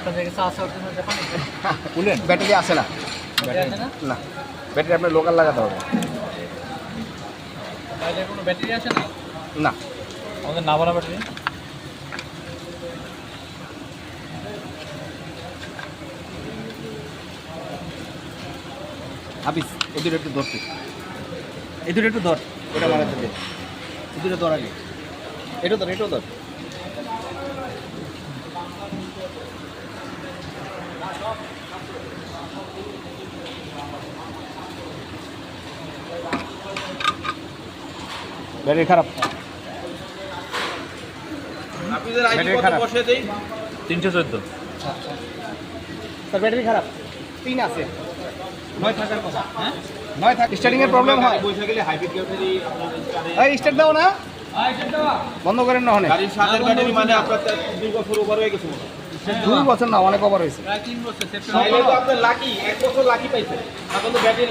আপনাদের কাছে আছে অরিজিনাল জাপানি? খুলেন, ব্যাটারি আছে না। ব্যাটারি আছে না? না, ব্যাটারি আপনার লোকাল লাগাতে হবে। বাইরে কোনো ব্যাটারি আছে না? না, আমাদের না বলা ব্যাটারি। হাফিজ এই দুটো একটু ধরতে, এই দুটো একটু ধর, ওটা মারাতে দে, এই দুটো ধর আগে, এটাও ধর, এটাও ধর। ব্যাটারি খারাপ, ব্যাটারি খারাপ, 314। তার ব্যাটারি খারাপ, 3 আছে, 9 থাকার কথা। হ্যাঁ 9 থাক, স্টার্টিং এর প্রবলেম হয়। বসে গেলে হাইব্রিড ব্যাটারি এই স্টার্ট দাও না, বন্ধ করেন না। অনেক গাড়ির সাথে ব্যাটারি মানে আপনার 2 বছর ওভার হয়ে গেছে মনে হয়। 2 বছর না, অনেক ওভার হয়েছে। প্রায় 3 বছর। তাহলে তো আপনার লাকি 1 বছর লাকি পাইছে এখন তো ব্যাটারি